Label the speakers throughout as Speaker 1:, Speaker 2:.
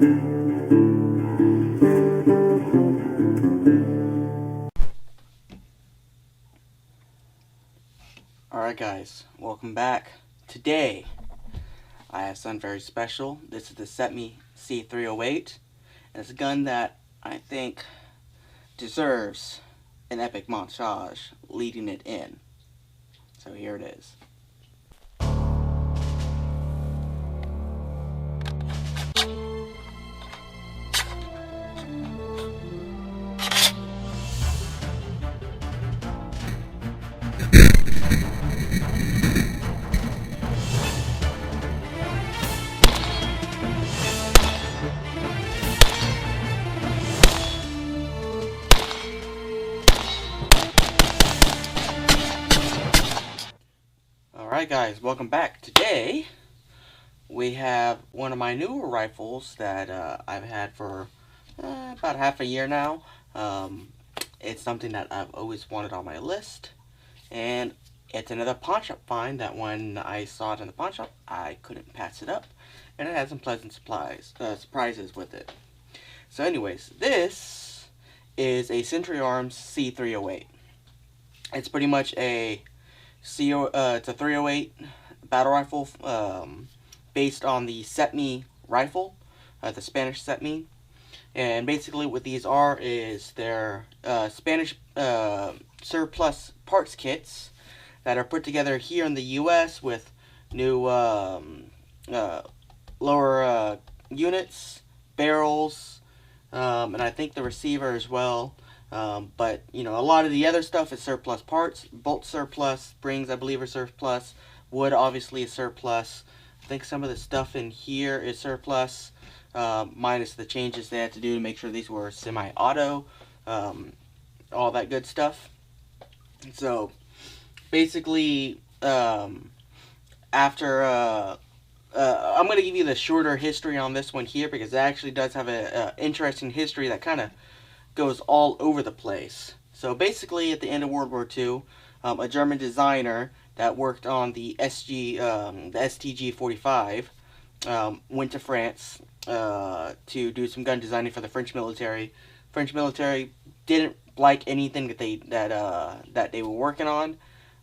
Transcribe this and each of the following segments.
Speaker 1: Alright guys, welcome back. Today, I have something very special. This is the CETME C308. And it's a gun that I think deserves an epic montage leading it in. So here it is. Alright guys, welcome back. Today, we have one of my newer rifles that I've had for about half a year now. It's something that I've always wanted on my list. And it's another pawn shop find that when I saw it in the pawn shop, I couldn't pass it up. And it had some pleasant surprises with it. So anyways, this is a Century Arms C308. It's pretty much it's a 308 battle rifle based on the CETME rifle, the Spanish CETME. And basically what these are is they're Spanish surplus parts kits that are put together here in the US with new lower units, barrels, and I think the receiver as well. But, you know, a lot of the other stuff is surplus parts. Bolt surplus, springs I believe are surplus. Wood obviously is surplus. I think some of the stuff in here is surplus. Minus the changes they had to do to make sure these were semi-auto. All that good stuff. So, basically, after... I'm going to give you the shorter history on this one here because it actually does have an interesting history that kind of goes all over the place. So basically at the end of World War II, a German designer that worked on the STG-45 went to France to do some gun designing for the French military. French military didn't like anything that they were working on,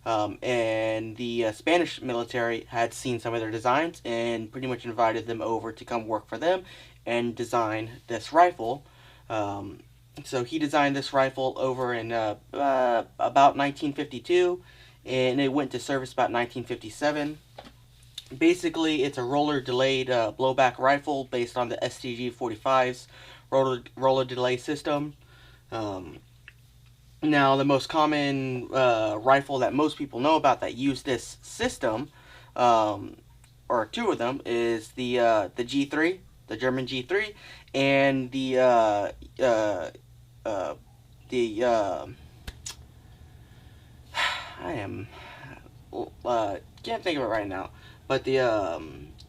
Speaker 1: and the Spanish military had seen some of their designs and pretty much invited them over to come work for them and design this rifle. So he designed this rifle over in about 1952, and it went to service about 1957. Basically, it's a roller delayed blowback rifle based on the STG-45's roller delay system. Now, the most common rifle that most people know about that use this system, or two of them, is the G3, the German G3, and can't think of it right now, but the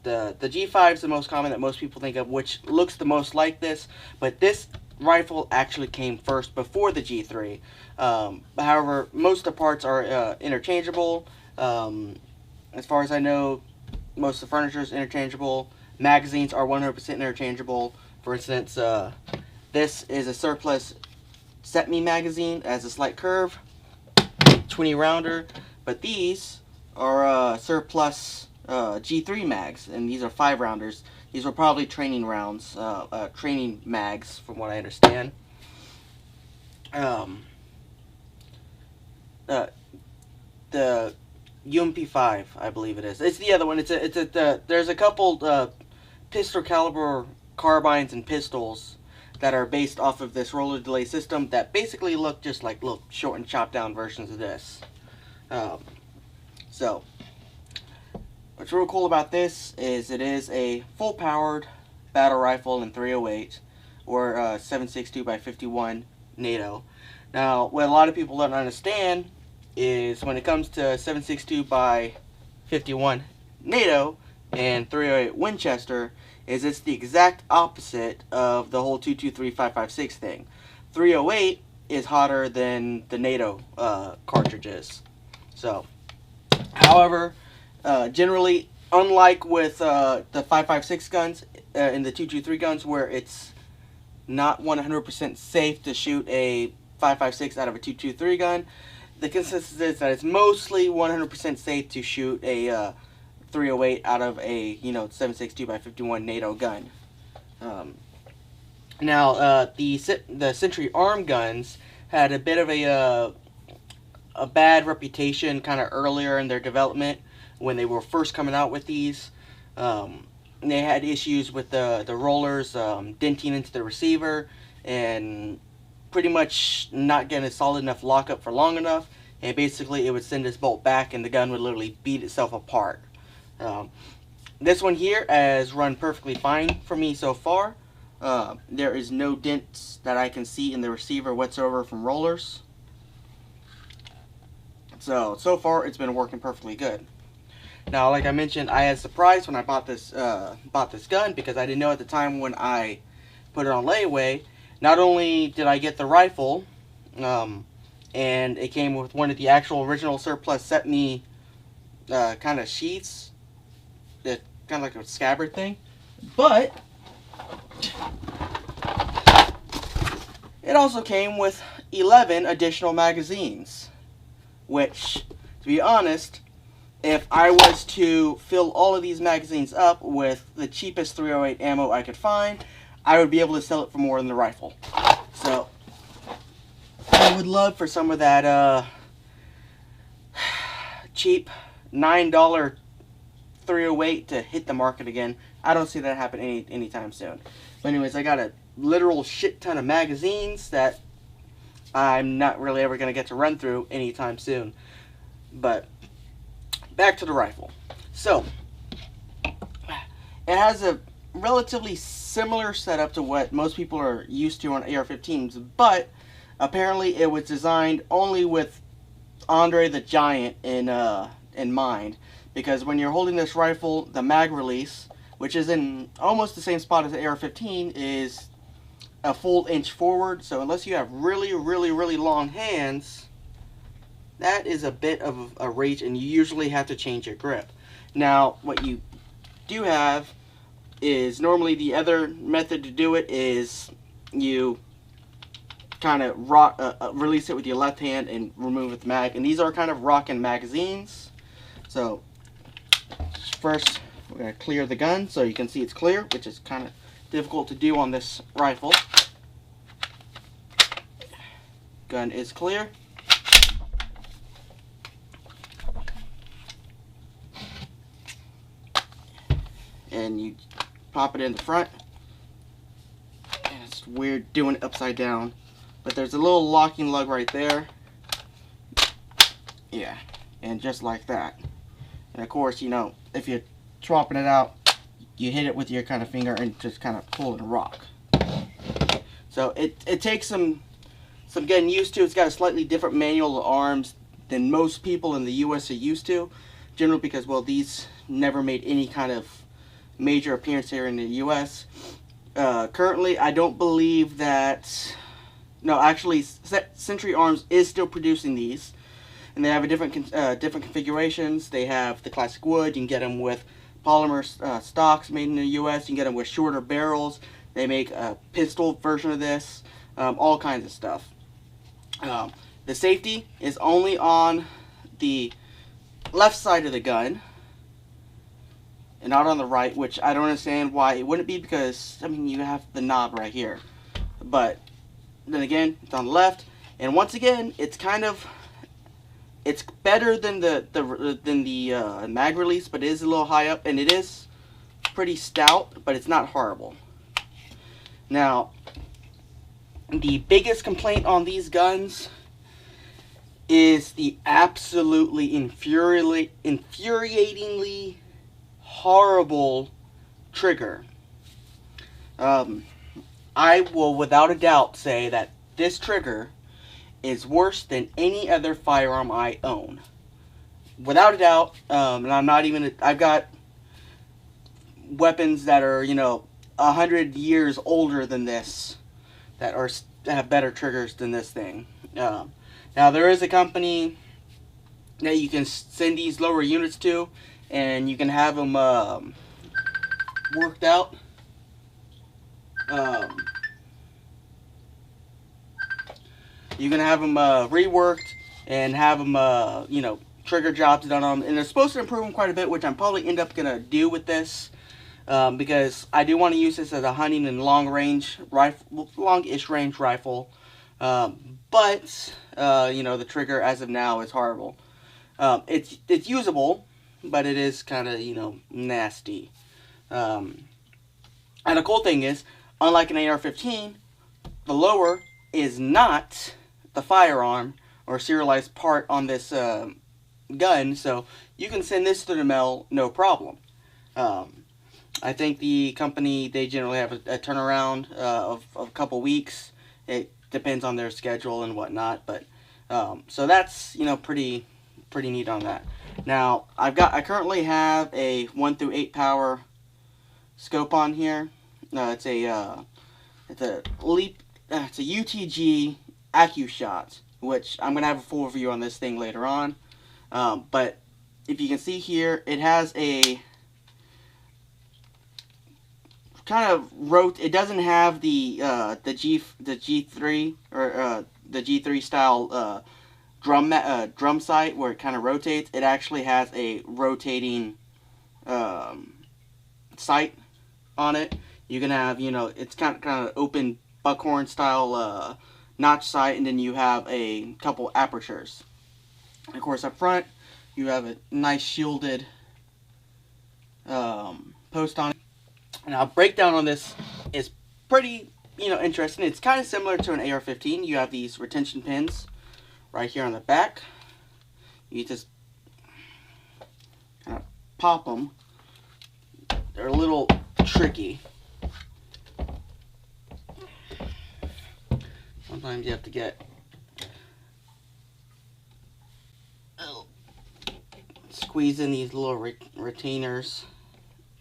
Speaker 1: G5 is the most common that most people think of, which looks the most like this, but this rifle actually came first before the G3. However, most of the parts are interchangeable. As far as I know, most of the furniture is interchangeable. Magazines are 100% interchangeable. For instance, this is a surplus CETME magazine, as a slight curve, 20 rounder, but these are surplus G3 mags, and these are 5 rounders. These were probably training rounds, training mags, from what I understand. The UMP5, I believe it is. It's the other one. There's a couple pistol caliber carbines and pistols that are based off of this roller delay system that basically look just like little short and chopped down versions of this. So, what's real cool about this is it is a full powered battle rifle in 308 or 7.62x51 NATO. Now, what a lot of people don't understand is when it comes to 7.62x51 NATO and 308 Winchester, is it's the exact opposite of the whole 223-556 thing. 308 is hotter than the NATO cartridges. So, however, generally unlike with the 5.56 guns and the 223 guns, where it's not 100% safe to shoot a 5.56 out of a 223 gun, the consensus is that it's mostly 100% safe to shoot a 308 out of a 7.62x51 NATO gun. Now the Century Arm guns had a bit of a bad reputation kind of earlier in their development when they were first coming out with these. They had issues with the rollers denting into the receiver and pretty much not getting a solid enough lockup for long enough, and basically it would send this bolt back and the gun would literally beat itself apart. This one here has run perfectly fine for me so far. There is no dents that I can see in the receiver whatsoever from rollers. So far it's been working perfectly good. Now, like I mentioned, I was surprised when I bought this gun, because I didn't know at the time when I put it on layaway. Not only did I get the rifle, and it came with one of the actual original surplus CETME kind of sheaths, that kind of like a scabbard thing, but it also came with 11 additional magazines, which, to be honest, if I was to fill all of these magazines up with the cheapest 308 ammo I could find, I would be able to sell it for more than the rifle. So I would love for some of that cheap $9 308 to hit the market again. I don't see that happen anytime soon. But anyways, I got a literal shit ton of magazines that I'm not really ever going to get to run through anytime soon. But back to the rifle. So it has a relatively similar setup to what most people are used to on AR-15s, but apparently it was designed only with Andre the Giant in mind, because when you're holding this rifle, the mag release, which is in almost the same spot as the AR-15, is a full inch forward. So unless you have really long hands, that is a bit of a reach, and you usually have to change your grip. Now, what you do have is, normally the other method to do it is you kind of release it with your left hand and remove the mag. And these are kind of rocking magazines. So first we're going to clear the gun so you can see it's clear, which is kind of difficult to do on this rifle. Gun is clear. And you pop it in the front. And it's weird doing it upside down, but there's a little locking lug right there. Yeah, and just like that. And of course, if you're swapping it out, you hit it with your kind of finger and just kind of pull and rock. So it takes some getting used to. It's got a slightly different manual of arms than most people in the US are used to, generally because, well, these never made any kind of major appearance here in the US. Currently, I don't believe that... No, actually, Century Arms is still producing these, and they have a different configurations. They have the classic wood. You can get them with polymer stocks made in the US. You can get them with shorter barrels. They make a pistol version of this. All kinds of stuff. The safety is only on the left side of the gun and not on the right, which I don't understand why it wouldn't be, because, I mean, you have the knob right here. But then again, it's on the left, and once again, it's better than the mag release, but it is a little high up, and it is pretty stout, but it's not horrible. Now, the biggest complaint on these guns is the absolutely infuriatingly horrible trigger. I will without a doubt say that this trigger is worse than any other firearm I own. Without a doubt, and I'm not even... I've got weapons that are, 100 years older than this that have better triggers than this thing. Now, there is a company that you can send these lower units to, and you can have them worked out. You can have them reworked and have them, you know, trigger jobs done on them. And they're supposed to improve them quite a bit, which I'm probably end up going to do with this. Because I do want to use this as a hunting and long-range rifle, long-ish range rifle. But you know, the trigger as of now is horrible. It's usable, but it is kind of, you know, nasty. And the cool thing is, unlike an AR-15, the lower is not the firearm or serialized part on this gun, so you can send this to the mill no problem. I think the company, they generally have a turnaround of a couple weeks. It depends on their schedule and whatnot, but so that's, you know, pretty neat on that. Now I currently have a 1 through 8 power scope on here. It's a UTG AccuShot, which I'm gonna have a full review on this thing later on. But if you can see here, it has a kind of it doesn't have the G3 or the G3 style drum sight where it kind of rotates. It actually has a rotating sight on it. You can have, you know, it's kind of open buckhorn style notch sight, and then you have a couple apertures. And of course, up front you have a nice shielded post on it. Now, breakdown on this is pretty, you know, interesting. It's kind of similar to an AR-15. You have these retention pins right here on the back. You just kind of pop them. They're a little tricky. Sometimes you have to get squeeze in these little retainers,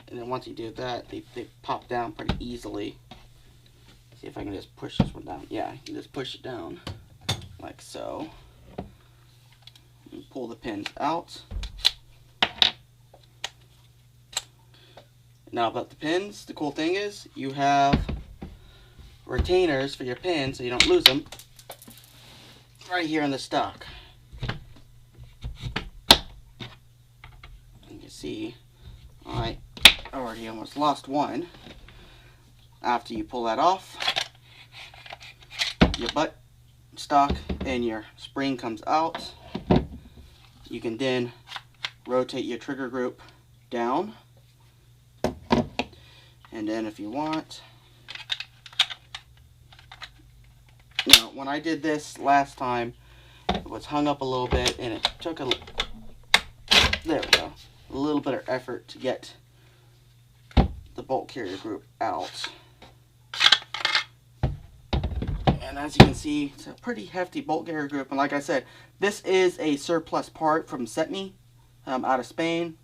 Speaker 1: and then once you do that, they pop down pretty easily. See if I can just push this one down. Yeah, you can just push it down like so. And pull the pins out. Now about the pins, the cool thing is you have retainers for your pins so you don't lose them right here in the stock. You can see I already almost lost one. After you pull that off, your butt stock and your spring comes out. You can then rotate your trigger group down, and then if you want, now when I did this last time, it was hung up a little bit and it took there we go, a little bit of effort to get the bolt carrier group out. And as you can see, it's a pretty hefty bolt carrier group. And like I said, this is a surplus part from CETME out of Spain.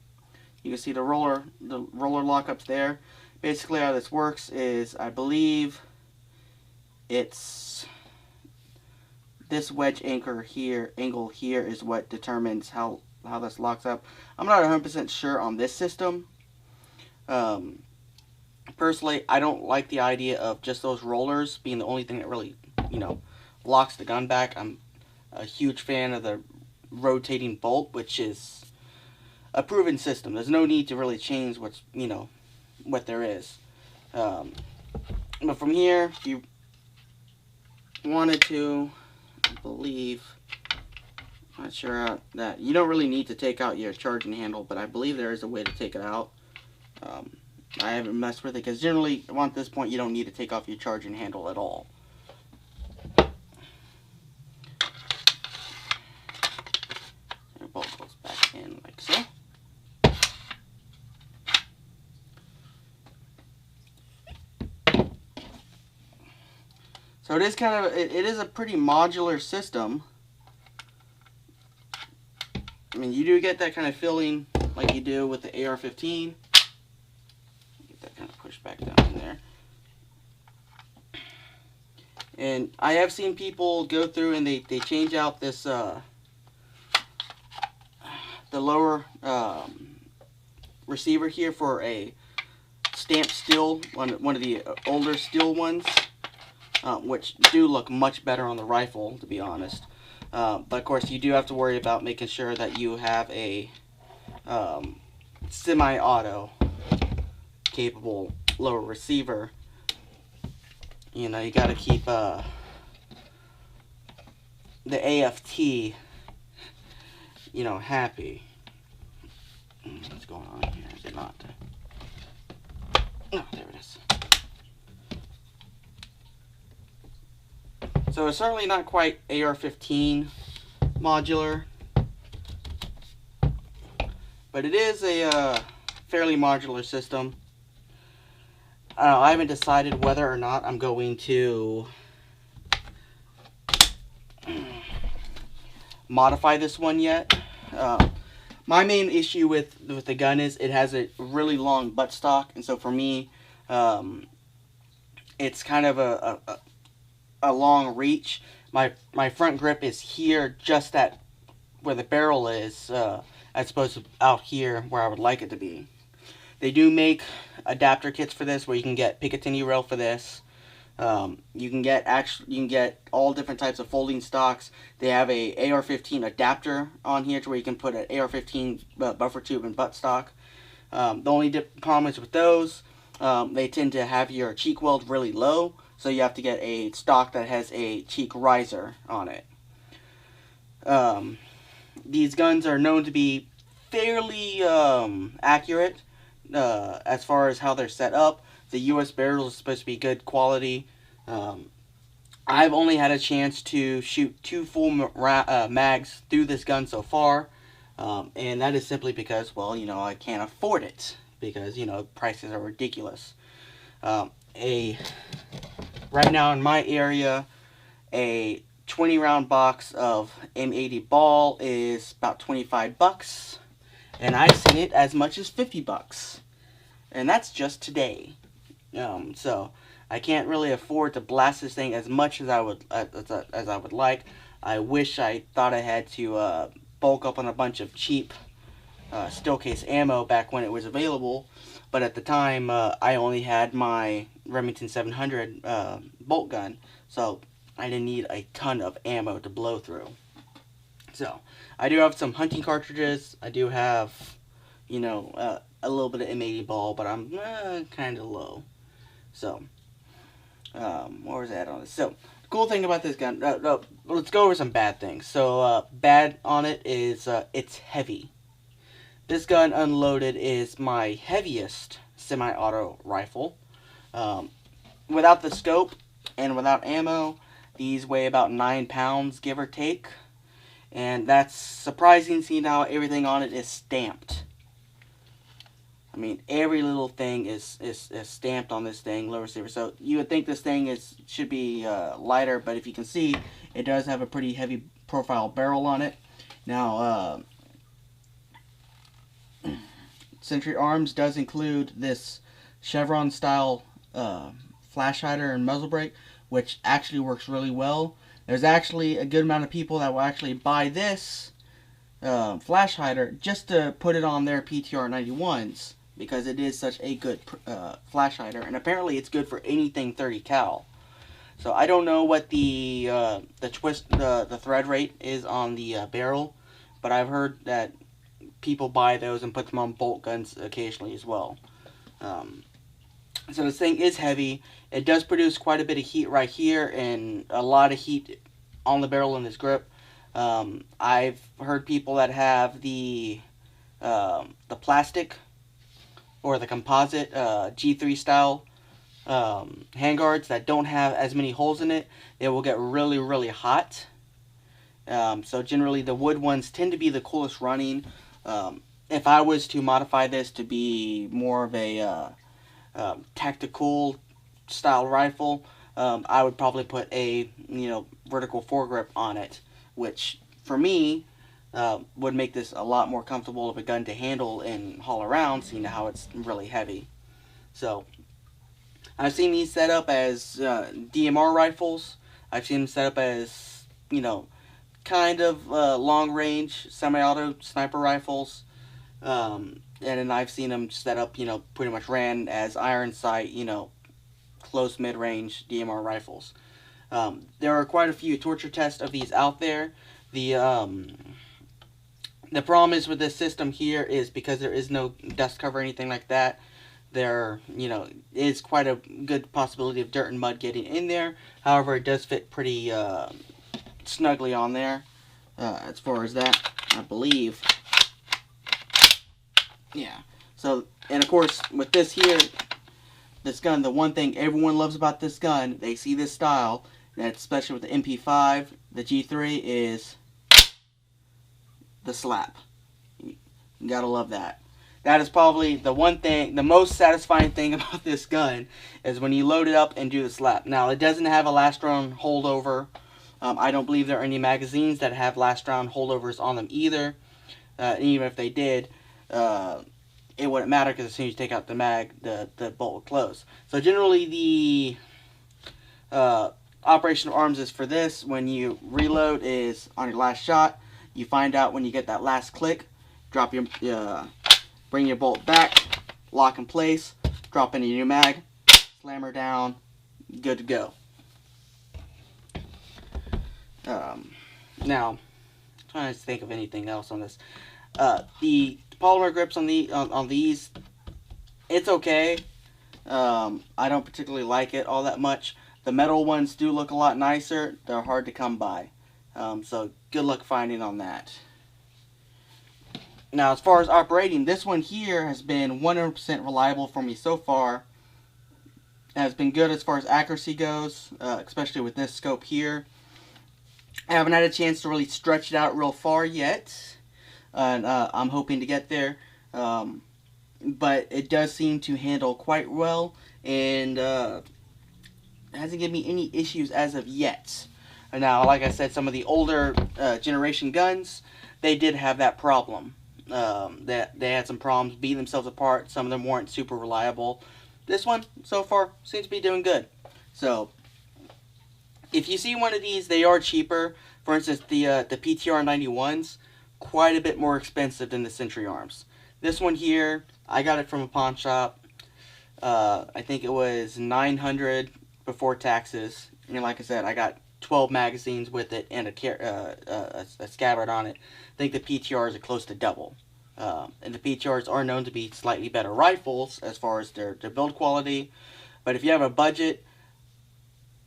Speaker 1: You can see the roller lockups there. Basically how this works is, I believe it's this wedge angle here is what determines how this locks up. I'm not 100% sure on this system. Personally, I don't like the idea of just those rollers being the only thing that really, you know, locks the gun back. I'm a huge fan of the rotating bolt, which is a proven system. There's no need to really change what's, you know, what there is. But from here, if you wanted to, I believe, I'm not sure that you don't really need to take out your charging handle, but I believe there is a way to take it out. I haven't messed with it because generally at this point you don't need to take off your charging handle at all. Your bolt goes back in like so. So it is kind of, it is a pretty modular system. I mean, you do get that kind of feeling like you do with the AR-15. Get that kind of pushed back down in there. And I have seen people go through and they change out this, the lower receiver here for a stamped steel, one of the older steel ones, which do look much better on the rifle, to be honest. But of course, you do have to worry about making sure that you have a semi-auto capable lower receiver. You know, you got to keep the AFT, you know, happy. What's going on here? Is it not? Oh, there it is. So it's certainly not quite AR-15 modular, but it is a fairly modular system. I haven't decided whether or not I'm going to modify this one yet. My main issue with the gun is it has a really long buttstock, and so for me, it's kind of a long reach. My front grip is here, just at where the barrel is, as opposed to out here where I would like it to be. They do make adapter kits for this, where you can get Picatinny rail for this. You can get all different types of folding stocks. They have a AR-15 adapter on here to where you can put an AR-15 buffer tube and buttstock. The only problem is with those, they tend to have your cheek weld really low, so you have to get a stock that has a cheek riser on it. These guns are known to be fairly accurate as far as how they're set up. The US barrel is supposed to be good quality. I've only had a chance to shoot 2 full mags through this gun so far, and that is simply because, well, you know, I can't afford it, because, you know, prices are ridiculous. Right now in my area, a 20 round box of M80 ball is about 25 bucks, and I've seen it as much as 50 bucks, and that's just today. So I can't really afford to blast this thing as much as I would like. I wish I thought I had to bulk up on a bunch of cheap steel case ammo back when it was available, but at the time I only had my Remington 700 bolt gun, so I didn't need a ton of ammo to blow through. So I do have some hunting cartridges. I do have, you know, a little bit of M80 ball, but I'm kind of low. So, where was that on this? So, the cool thing about this gun, let's go over some bad things. So, bad on it is it's heavy. This gun unloaded is my heaviest semi-auto rifle. Without the scope and without ammo, these weigh about 9 pounds, give or take. And that's surprising, seeing how everything on it is stamped. I mean, every little thing is stamped on this thing, lower receiver. So you would think this thing should be lighter, but if you can see, it does have a pretty heavy profile barrel on it. Now, Century Arms does include this chevron style flash hider and muzzle brake, which actually works really well. There's actually a good amount of people that will actually buy this flash hider just to put it on their PTR-91s, because it is such a good flash hider, and apparently it's good for anything 30 cal. So I don't know what the thread rate is on the barrel, but I've heard that people buy those and put them on bolt guns occasionally as well. So this thing is heavy. It does produce quite a bit of heat right here, and a lot of heat on the barrel and this grip. I've heard people that have the plastic or the composite G3 style handguards that don't have as many holes in it. It will get really, really hot. So generally the wood ones tend to be the coolest running. If I was to modify this to be more of a tactical style rifle, I would probably put a vertical foregrip on it, which for me would make this a lot more comfortable of a gun to handle and haul around, seeing how it's really heavy. So I've seen these set up as DMR rifles. I've seen them set up as, kind of long range semi-auto sniper rifles. And then I've seen them set up, pretty much ran as iron sight, close mid-range DMR rifles. There are quite a few torture tests of these out there. The problem is with this system here is because there is no dust cover or anything like that, there, is quite a good possibility of dirt and mud getting in there. However, it does fit pretty snugly on there. As far as that, I believe. Yeah. So, and of course, with this here, this gun, the one thing everyone loves about this gun, they see this style, and especially with the MP5, the G3, is the slap. You gotta love that. That is probably the one thing, the most satisfying thing about this gun, is when you load it up and do the slap. Now, it doesn't have a last round holdover. I don't believe there are any magazines that have last round holdovers on them either. Even if they did, it wouldn't matter because as soon as you take out the mag, the bolt will close. So generally the operation of arms is for this. When you reload is on your last shot. You find out when you get that last click, drop your, bring your bolt back, lock in place, drop into your new mag, slam her down, good to go. Now, I'm trying to think of anything else on this. The polymer grips on these, it's okay. I don't particularly like it all that much. The metal ones do look a lot nicer. They're hard to come by. So good luck finding on that. Now, as far as operating, this one here has been 100% reliable for me so far. It has been good as far as accuracy goes, especially with this scope here. I haven't had a chance to really stretch it out real far yet, and I'm hoping to get there. But it does seem to handle quite well, and it hasn't given me any issues as of yet. Now, like I said, some of the older generation guns, they did have that problem. They had some problems beating themselves apart. Some of them weren't super reliable. This one, so far, seems to be doing good. So, if you see one of these, they are cheaper. For instance, the PTR-91s, quite a bit more expensive than the Century Arms. This one here, I got it from a pawn shop. I think it was $900 before taxes. And like I said, I got 12 magazines with it and a scabbard on it. I think the PTRs are close to double. And the PTRs are known to be slightly better rifles as far as their build quality. But if you have a budget,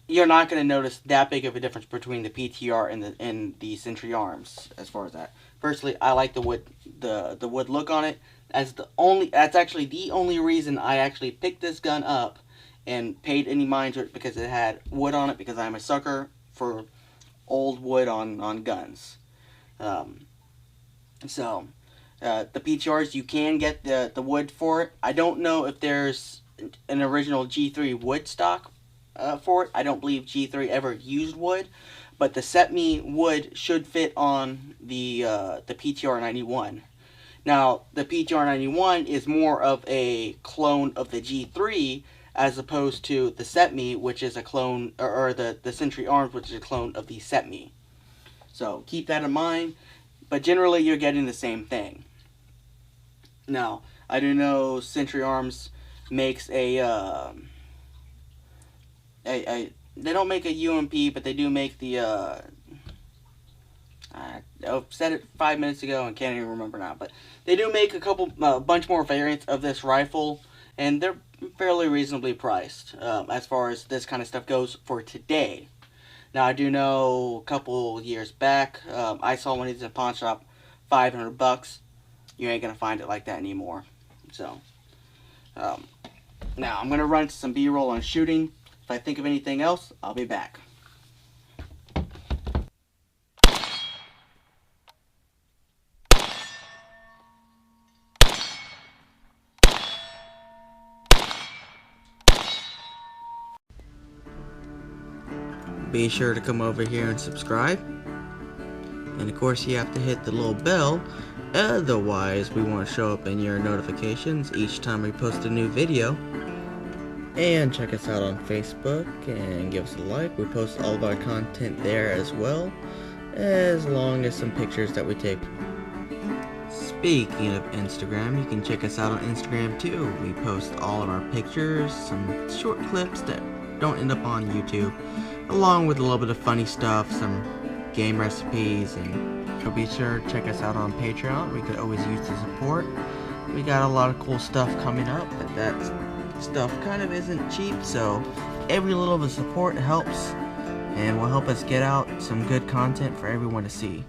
Speaker 1: you're not going to notice that big of a difference between the PTR and the Century Arms as far as that. Personally, I like the wood look on it. That's actually the only reason I actually picked this gun up and paid any mind to it, because it had wood on it, because I'm a sucker for old wood on guns. So the PTRs, you can get the wood for it. I don't know if there's an original G3 wood stock for it. I don't believe G3 ever used wood, but the CETME wood should fit on the PTR-91. Now, the PTR-91 is more of a clone of the G3 as opposed to the CETME, which is a clone, or the Century Arms, which is a clone of the CETME. So keep that in mind, but generally you're getting the same thing. Now, I do know Century Arms makes they don't make a UMP, but they do make the I said it 5 minutes ago and can't even remember now, but they do make a bunch more variants of this rifle, and they're fairly reasonably priced as far as this kind of stuff goes for today. Now, I do know a couple years back, I saw one of these in a pawn shop, $500. You ain't gonna find it like that anymore. So, now I'm gonna run to some B-roll on shooting. If I think of anything else, I'll be back. Be sure to come over here and subscribe. And of course you have to hit the little bell, otherwise we won't show up in your notifications each time we post a new video. And check us out on Facebook and give us a like. We post all of our content there as well, as long as some pictures that we take. Speaking of Instagram, you can check us out on Instagram too. We post all of our pictures, some short clips that don't end up on YouTube, along with a little bit of funny stuff, some game recipes, and so be sure to check us out on Patreon. We could always use the support. We got a lot of cool stuff coming up, but that stuff kind of isn't cheap, so every little bit of support helps and will help us get out some good content for everyone to see.